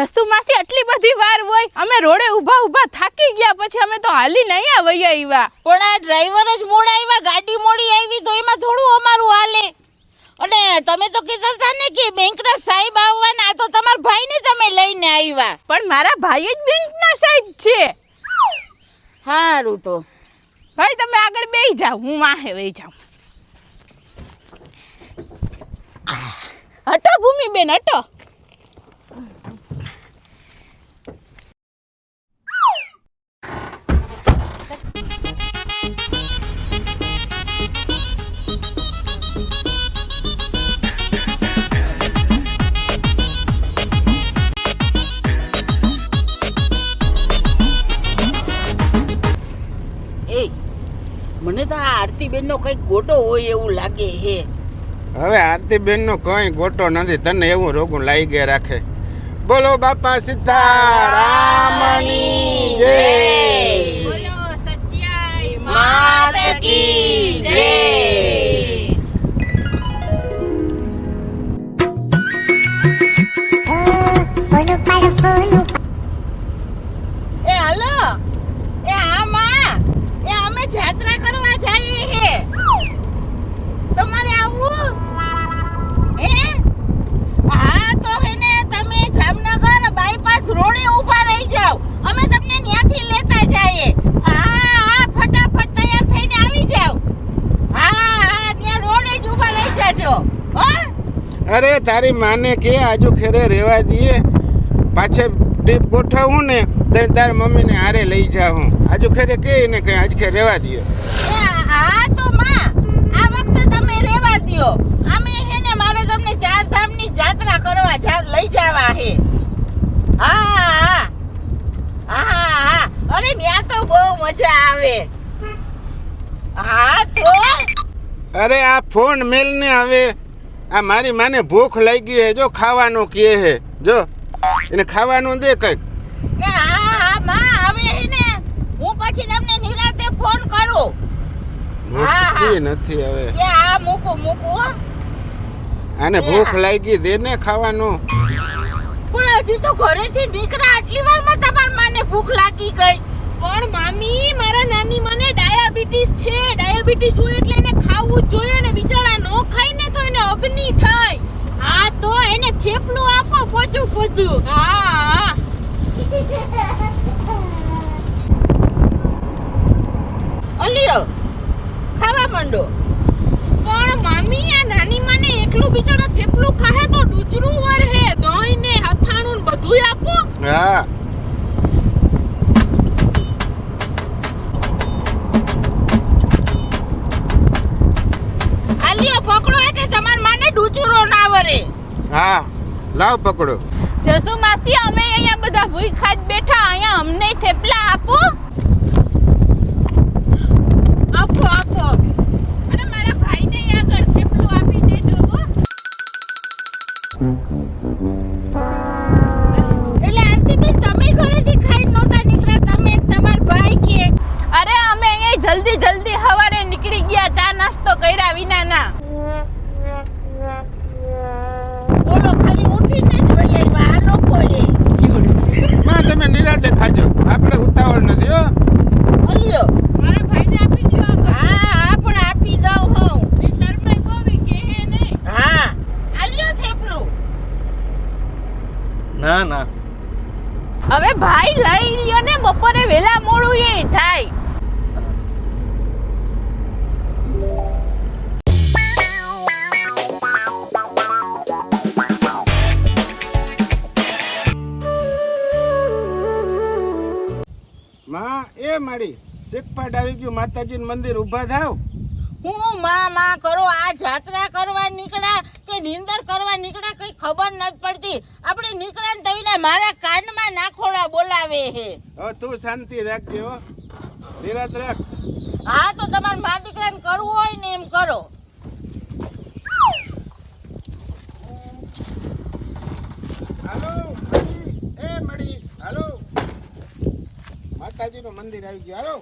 જસુ માસી આટલી બધી વાર હોય? અમે રોડે ઊભા થાકી ગયા, પછી અમે તો હાલીને અહીંયા વઈ આવ્યા. પણ આ ડ્રાઈવર જ મોડા આવ્યા, ગાડી મોડી આવી તો એમાં થોડું અમારું હાલે. અને તમે તો કીધા હતા ને કે બેંકના સાહેબ આવવાના, તો તમારા ભાઈને તમે લઈને આવ્યા. પણ મારા ભાઈ જ બેંકના સાહેબ છે. હારું તો ભાઈ તમે આગળ બેસી જાઓ, હું વાહે વઈ જાઉં. હટો ભૂમિબેન હટો. મને તો આ આરતીબેનનો કંઈક ગોટો હોય એવું લાગે હે. હવે આરતીબેનનો કંઈ ગોટો નથી, તને એવું રોગું લાગી ગયા રાખે. બોલો બાપા સીતારામની જય. બોલો સચ્ચાઈ માત કી જય. એ હાલો, એ આ માં, એ અમે જાત્રા કરવા જઈએ હે. તમારે આવવું હે? હા તો હે ને તમે જામનગર બાયપાસ રોડે ઊભા રહી જાઓ, અમે તમને ત્યાંથી લેતા જઈએ. હા ફટાફટ તૈયાર થઈને આવી જાઓ. હા ત્યાં રોડે જ ઊભા રહી જાજો. હા અરે તારી માને કે આજુ ખેરે રહેવા દઈએ, પાછે ટ્રીપ ગોઠવું ને તો તારી મમ્મીને હારે લઈ જાઉં. આજુ ખેરે કે ને કઈ આજ ખેર રહેવા દઈએ. હા તો માં આ વખતે તમે રહેવા દ્યો. અમે હે ને મારે તમને ચાર ધામની જાત્રા કરવા લઈ જવા હે. હા અરે ત્યાં તો બહુ મજા આવે. હા તો અરે આ ફોન મેલ ને હવે આ મારી માને ભૂખ લાગી હે, જો ખાવાનું કહે હે, જો એને ખાવાનું દે કઈક. હા માં હવે હે ને હું પછી તમને નિરાતે ફોન કરું. નથી હવે આ મૂકું આને ભૂખ લાગી, દે ને ખાવાનું. પણ હજી તો ઘરેથી નીકળ્યા આટલી વારમાં તમાર માને ભૂખ લાગી ગઈ. પણ મામી મારા નાની મને ડાયાબિટીસ છે. ડાયાબિટીસ હોય એટલે એને ખાવું જ જોઈએ ને, બિચારા નો ખાય ને તો એને અગ્નિ થાય. હા તો એને થેપલું આપો પોચું. હા અલિયો ખાવા માંડો. પણ મામી આ નાની મને એકલું બિચારા થેપલું ખાહે તો ડૂચરું વર હે. દહીં ને હથાણું ને બધુંય આપો. હા અલિયો પકડો એટલે તમાર માને ડૂચુરો ના વરે. હા લાવ પકડો. જસુ માસી અમે અહીંયા બધા ભૂખ્યા જ બેઠા, અહીંયા અમને થેપલા આપો. અને મારા ભાઈને આગળ થેપલું આપી દેજો હો. એટલે આરતીબેન તમે ઘરેથી ખાઈને નહોતા નીકળ્યા, તમે તમાર ભાઈ કે? અરે અમે અહીંયા જલ્દી હવારે નીકળી ગયા, ચા નાસ્તો કર્યા વિના ના. બોલો ખાલી ઉઠીને જ વઈ આવ્યા આ લોકોએ. માં તમે નિરાતે ખાજો, આપણે ઉતાવળ નથી હો. અલિયો મારા ભાઈને આપી દો. હા પણ આપી દઉં હું. એ શરમાઈ બોવી કે હે નહીં. હા અલિયો થેપલું. ના હવે ભાઈ લઈ લ્યો ને, બપોરે વેલા મોડું એ થાય. માં એ માડી શેખપાટ આવી ગયું, માતાજીનું મંદિર ઊભા થાવ. હું માં કરો, આ જાત્રા કરવા નીકળ્યા કે નિંદર કરવા નીકળ્યા કઈ ખબર નથી પડતી. આપણે નીકળ્યા ને તઈને મારા કાનમાં નાખોડા બોલાવે હે. હવે તું શાંતિ રાખજે હો, નિરાત રાખ. હા તો તમારા મા દીકરાને કરવું હોય ને એમ કરો. હાલો એ મળી, હાલો માતાજીનું મંદિર આવી ગયું, હાલો.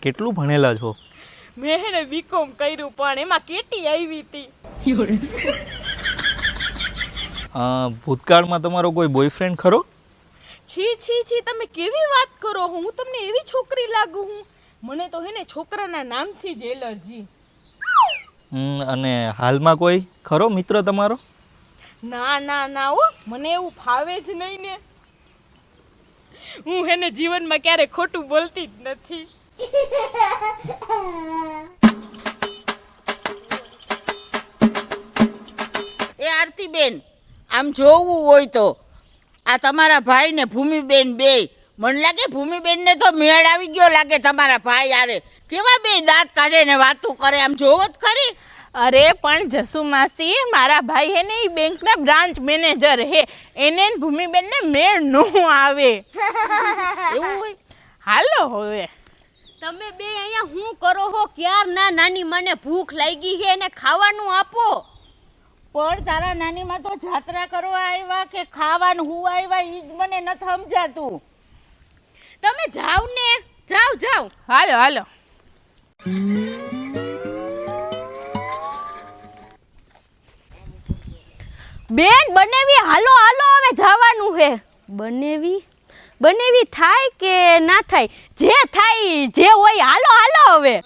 કેટલું ભણેલા છો? મેં હે ને બીકોમ કર્યું પણ એમાં કેટી આવી હતી. ભૂતકાળમાં તમારો કોઈ બોયફ્રેન્ડ ખરો? છી છી છી, તમે કેવી વાત કરો? હું તમને એવી છોકરી લાગુ હું? મને તો હે ને છોકરાના નામથી જ એલર્જી. અને હાલમાં કોઈ ખરો મિત્ર તમારો? ના ના ના હો, મને એવું ફાવે જ નહીં ને. હું એને જીવનમાં ક્યારે ખોટું બોલતી જ નથી. એ આરતીબેન, આમ જોવું હોય તો આ તમારા ભાઈ ને ભૂમિબેન બે, મને લાગે ભૂમિબેન ને તો મેળ આવી ગયો લાગે તમારા ભાઈ યારે. કેવા બે દાંત કાઢે ને વાતું કરે, આમ જોવો જ ખરી. અરે પણ જસુ માસી, મારા ભાઈ હે ને એ બેંકના બ્રાન્ચ મેનેજર હે, એને ને ભૂમિબેનને મેળ નો આવે. એવું હોય? હાલો હવે તમે બે અહીંયા હું કરો હો? ક્યાર ના નાની મને ભૂખ લાગી છે ને ખાવાનું આપો. પણ તારા નાની માં તો જાત્રા કરવા આવ્યા કે ખાવાનું હું આવ્યા ઈ જ મને નથી સમજાતું. તમે જાવ ને, જાવ જાવ. હાલો હાલો. બેન બનેવી, હાલો હાલો, હવે જવાનું હે. બનેવી થાય કે ના થાય, જે થાય જે હોય, હાલો હાલો હવે.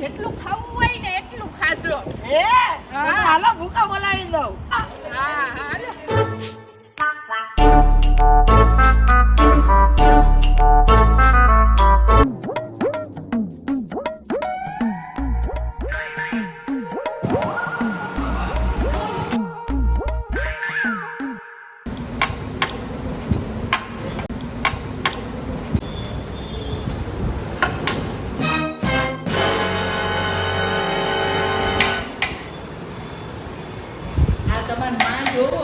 જેટલું ખાવું હોય ને એટલું ખાજો. હાલો ભૂકા બોલાવી દઉં. હા હાલો. તમાર માં જોવો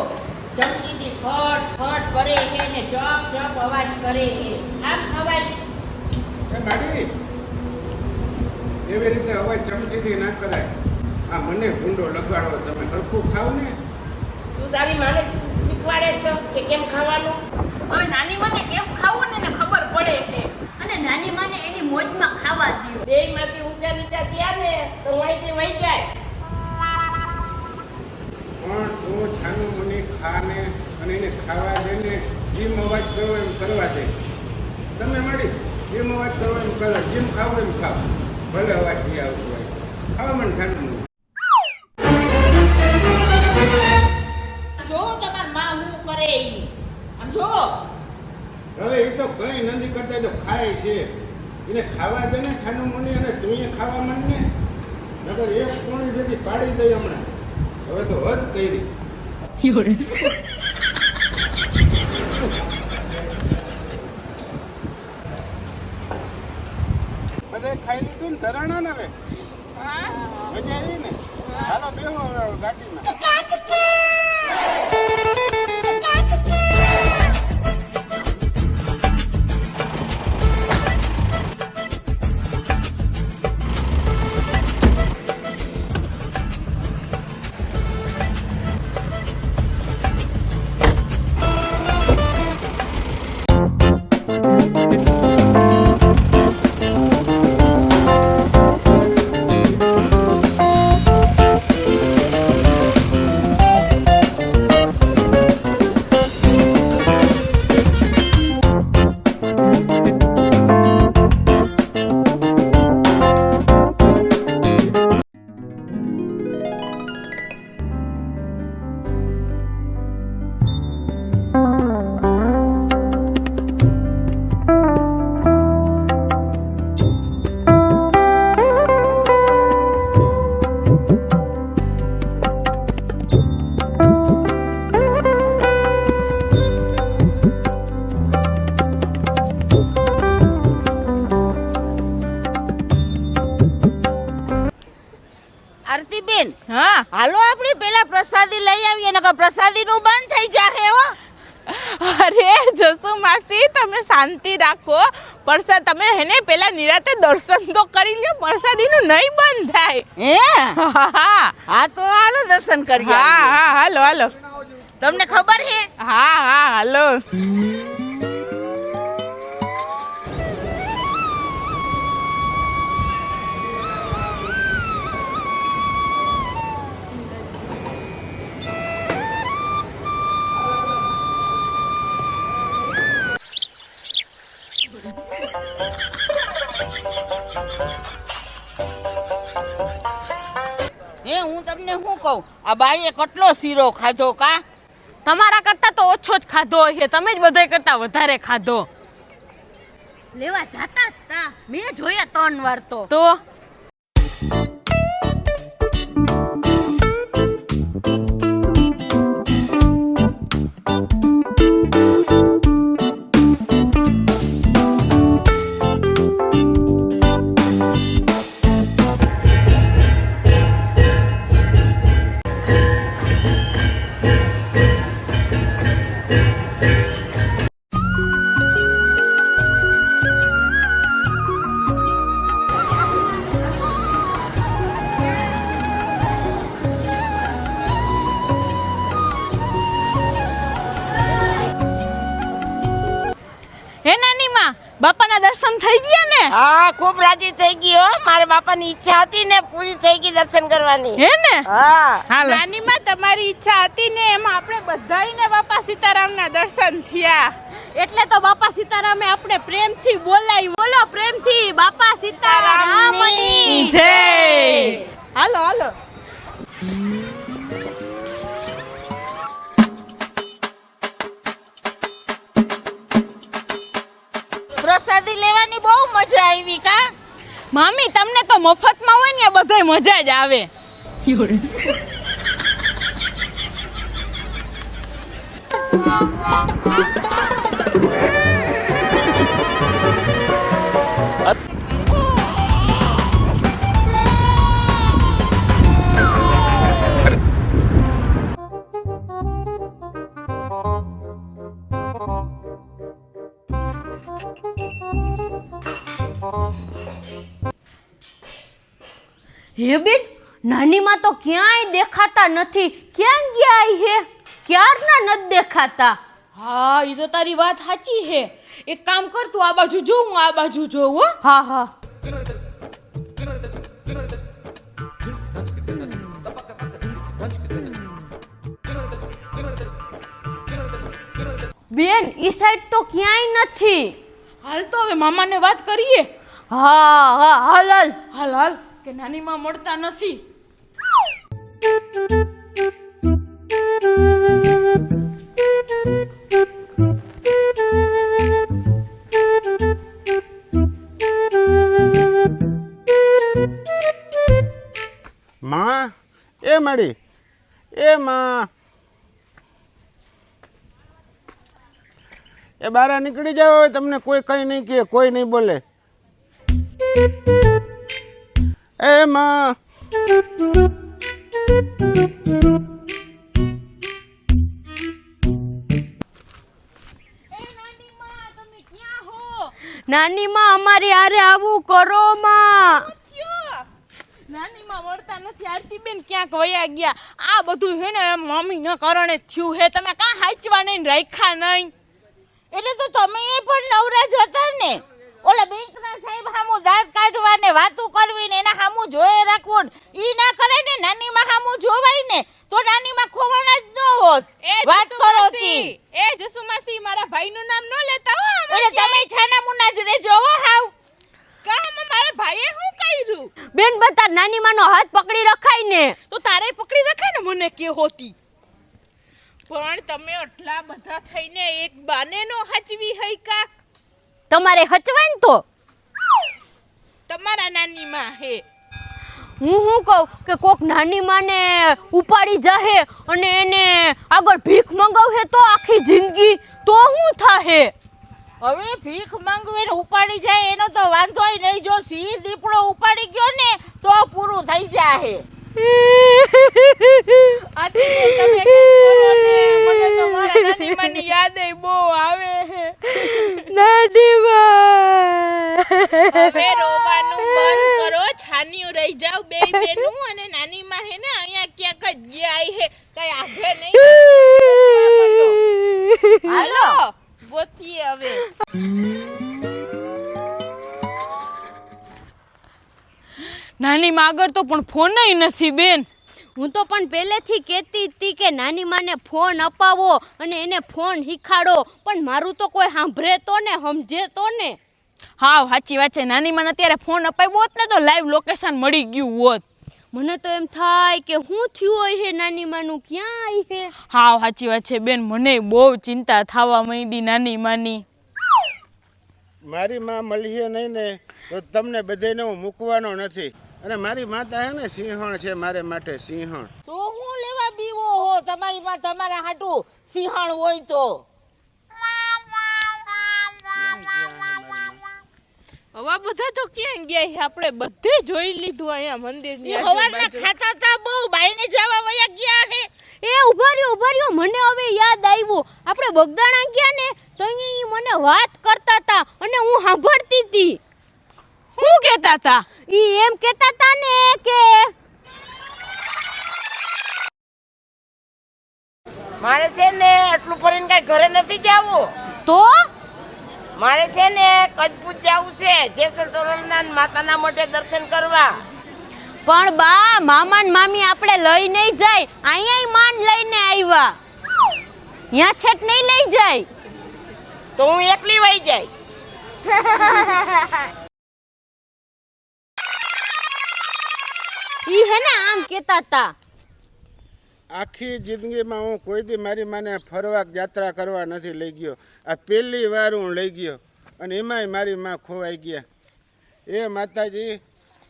ચમચીથી ખટ ખટ કરે છે ને ચપ ચપ અવાજ કરે છે. આમ ખવાય? એ બાડી, એવી રીતે અવાજ ચમચીથી ના કરાય. આ મને ભૂંડો લગાડો, તમે સરખું ખાવ ને. તું તારી માને શીખવાડે છો કે કેમ ખાવાનું? હવે નાની મને કેમ ખાવું ને ખબર પડે છે, અને નાની મને એની મોજમાં ખાવા દો. બે માંથી ઊંચા નીચા થયા ને તો અહીંથી વહી જાય. પણ તું છાનું મને ખાને અને એને ખાવા દે ને, જેમ અવાજ કરવો એમ કરવા દે. તમે મળી જેમ અવાજ કરવો એમ કરો, જેમ ખાવું એમ ખાવ, ભલે અવાજ થી આવતું હોય. ખાવ મને છાનું મને. જો તમાર માં હું કરે ઈ, આમ જોવો. હવે એ તો કઈ નથી કરતા, તો ખાય છે. એને ખાવા દે ને છાનું મને, અને તું એ ખાવા મન ને, નકર એક કોણી ભેગી પાડી દઈ હમણાં. હવે તો હદ કરી. બધે ખાઈ લીધું ને ધરાણા ને? હવે મજા આવી ને? હાલો બેહો હવે ગાડીમાં. આરતીબેન હા હાલો આપણે પેલા પ્રસાદી લઈ આવીએ નકર પ્રસાદીનું બંધ થઈ જાહે હો. અરે જસુ માસી તમે શાંતિ રાખો પરસા તમે હેને પેલા નિરાતે દર્શન તો કરી લ્યો પ્રસાદીનું નહીં બંધ થાય હે હા હા હા તો હાલો દર્શન કરીએ. હા હા હાલો હાલો તમને ખબર હે હા હા હાલો હે હું તમને શું કહું આ બાઈએ કેટલો શીરો ખાધો કા તમારા કરતા તો ઓછો જ ખાધો છે, તમે જ બધાય કરતા વધારે ખાધો. લેવા જાતા તા મેં જોયા 3 વાર તો હે નાની માં બાપાના દર્શન થઈ ગયા ને? હા ખૂબ રાજી થઈ ગઈ હો. મારા બાપાની ઈચ્છા હતી ને પૂરી થઈ ગઈ દર્શન કરવાની. હે ને હા હાલો. નાની માં તમારી ઈચ્છા હતી ને એમાં આપણે બધાયને બાપા સીતારામના દર્શન થયા એટલે તો બાપા સીતારામે આપણે પ્રેમથી બોલાવી. બોલો પ્રેમથી બાપા સીતારામની જય. હાલો હાલો. પ્રસાદી લેવાની બહુ મજા આવી કા મામી તમને તો મફતમાં હોય ને બધાય મજા જ આવે. હે બેન નાની માં તો ક્યાંય દેખાતા નથી. ક્યાં ગયા હે? ક્યારના નથી દેખાતા. હા એ તો તારી વાત સાચી હે. એક કામ કર તું આ બાજુ જો હું આ બાજુ જોઉં હો. હા હા બેન ઈ સાઈડ તો ક્યાંય નથી. હાલ તો હવે મામાને વાત કરીએ. હા હા હાલ હાલ હાલ હાલ કે નાની માં મળતા નથી. માં એ માડી એ માં એ બહાર નીકળી જાવ. તમને કોઈ કઈ નહીં કહે, કોઈ નહીં બોલે. એ માં નાની માં અમારી હારે આવું કરો માં. નાની માં મળતા નથી. આરતી બેન ક્યાંક વયા ગયા. આ બધું હે ને મમ્મી ના કારણે થયું હે. તમે કાં હાચવા નહીં રાખ્યા નહીં? એટલે તો તમે એ પણ નવરા જ હતા ને. ઓલા બેંકના સાહેબ હામું દાંત કાઢવા ને વાતું કરવી ને એના હામું જોયે રાખવું ને ઈ ના કરે ને નાની માં હામું જોવાય ને તો નાની માં ખોવાના જ ન હોત. વાત કરો તી એ જસુ માસી મારા ભાઈનું નામ ન લેતા હો. એટલે તમે છાના મુના જ રહેજો હો હાવ. કામ મારા ભાઈએ શું કર્યું? બેન બતા નાની માનો હાથ પકડી રખાય ને તો તારે પકડી રખાય ને મને કે હોતી. પણ તમે આટલા બધા થઈને એક બાને નો હચવી હઈ કા? તમારે હચવાય ને તો તમારા નાની માં હે. હું કહું કે કોક નાની માને ઉપાડી જાહે અને એને આગળ ભીખ મંગાવહે તો આખી જિંદગી તો શું થાહે? હવે ભીખ માંગવીને ઉપાડી જાય એનો તો વાંધોય નહીં. જો સિંહ દીપડો ઉપાડી ગયો ને તો પૂરું થઈ જાહે. આથી તમે કંઈક કરો ને, મને તો મારા નાની માની યાદ બહુ આવે હવે રોવાનું બંધ કરો, છાનિયું રહી જાવ બે બેનું, અને નાની માં હે ને અહીંયા ક્યાંક જ ગયા હે, કઈ આઘે નહીં. હાલો ગોતીએ હવે. નાની માં આગળ તો પણ ફોન નથી બેન. હું તો પણ પહેલેથી કહેતી હતી કે નાની માને ફોન અપાવો અને એને ફોન શીખાડો, પણ મારું તો કોઈ સાંભળે તો ને સમજે તો ને. હા સાચી વાત છે, નાની માને અત્યારે ફોન અપાવ્યો હોત ને તો લાઈવ લોકેશન મળી ગયું હોત. મને તો એમ થાય કે શું થયું હોય છે નાની માનું, ક્યાં આવી છે. હા સાચી વાત છે બેન, મને બહુ ચિંતા થવા માંડી નાની માની. મારી માં મળીએ નહીં ને તો તમને બધાને હું મૂકવાનો નથી. અને મારી માતા હે ને સિંહણ છે મારે માટે, સિંહણ. તો હું લેવા બીવો હો, તમારી માં તમારા હાટું સિંહણ હોય તો. હવે બધા તો ક્યાં ગયા છે, આપણે બધે જોઈ લીધું અહીંયા મંદિરની એ હવારના ખાતા તા બહુ બાઈને જવા વયા ગયા હે. એ ઉભા રહ્યો, મને હવે યાદ આવ્યું. આપણે બગદાણા ગયા ને તો અહીંયા ઈ મને વાત કરતા હતા અને હું સાંભળતી હતી. શું કહેતા હતા? ઈ એમ કહેતા હતા ને કે મારે છે ને આટલું ફરીને કઈ ઘરે નથી જાવું. તો મારે છે ને કજપૂત જવું છે, જેસલ તોરલના માતાના મોઢે દર્શન કરવા. પણ બા, મામા ને મામી આપણે લઈ નહીં જાય, અહીંયા માન લઈને આવ્યા, ત્યાં છેટ નહીં લઈ જાય. તો હું એકલી વહી જાય. ઈ હે ને આમ કહેતા હતા. આખી જિંદગીમાં હું કોઈ દી મારી માને ફરવા યાત્રા કરવા નથી લઈ ગયો. આ પહેલી વાર હું લઈ ગયો, અને એમાંય મારી માં ખોવાઈ ગયા. એ માતાજી,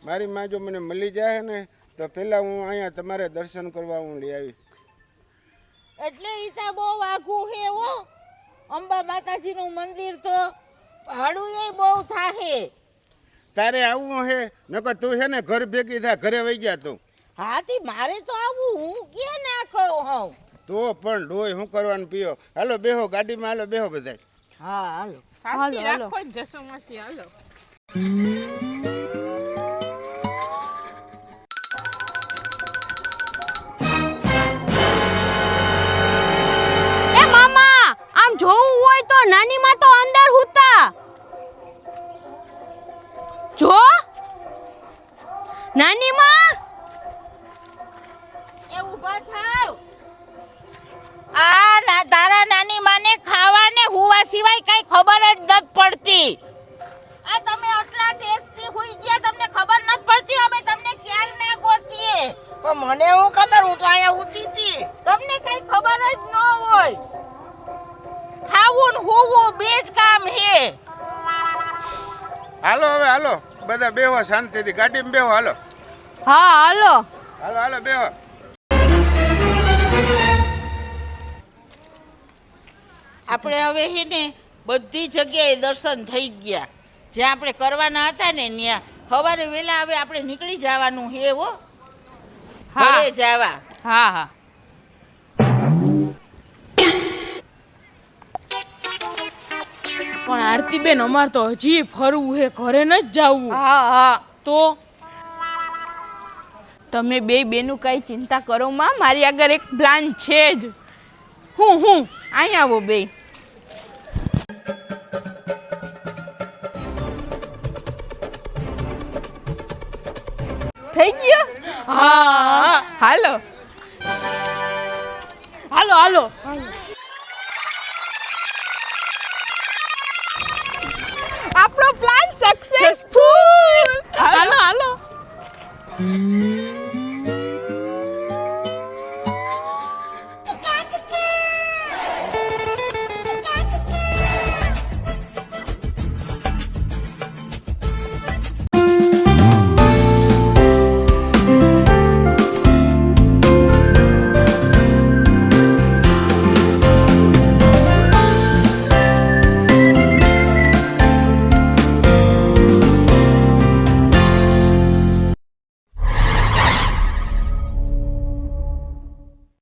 મારી માં જો મને મળી જાય ને તો પહેલાં હું અહીંયા તમારે દર્શન કરવા હું લઈ આવી. એટલે ઈ તો બહુ આઘું હે હો. અંબા માતાજીનું મંદિર તો ભાડું એ બહુ થાહે. તારે આવવું હે નકર તું છે ને ઘર ભેગી થા, ઘરે વહી ગયા તું. હાથી મારે તો આવું, હું ક્યાં ના કહું હું. તો પણ ડોય શું કરવાનું પીઓ. હાલો બેહો ગાડીમાં, હાલો બેહો બધાય. હા હાલો. શાંતિ રાખો જસુ માસી, હાલો. એ મામા, આમ જોવું હોય તો નાની માં તો અંદર હુતા. જો નાની માં, એ ઊભા થાવ. આ ના તારા નાની માને ખાવાને હુવા સિવાય કઈ ખબર જ નથી પડતી. આ તમે આટલા ટેસ્ટથી હુઈ ગયા, તમને ખબર નથી પડતી. અમે તમને ક્યારે ના ગોતીએ. પણ મને હું ખબર, હું તો અહીંયા ઊતી હતી. તમને કઈ ખબર જ ન હોય. ખાવું ને હુવું બે જ કામ હે. હાલો હવે હાલો બધા બેહો શાંતિથી, ગાડીમાં બેહો. હાલો હા હાલો. હાલો હાલો બેહો. આપણે હવે હે ને બધી જગ્યાએ દર્શન થઈ ગયા. જ્યાં આપણે કરવાના હતા ને ત્યાં સવારે વહેલા હવે આપણે નીકળી જવાનું હે હો. હા. ઘરે જવા. હા હા. પણ આરતી બેન, અમાર તો હજી ફરવું હે, ઘરે ન જ જવું. હા હા. તો તમે બે બેનું કઈ ચિંતા કરો માં, મારી આગળ એક પ્લાન છે જ. હું અહીંયા આવો બે. થઈ ગયો? હા હાલો હાલો હાલો. આપણો પ્લાન સક્સેસફુલ. હાલો હાલો.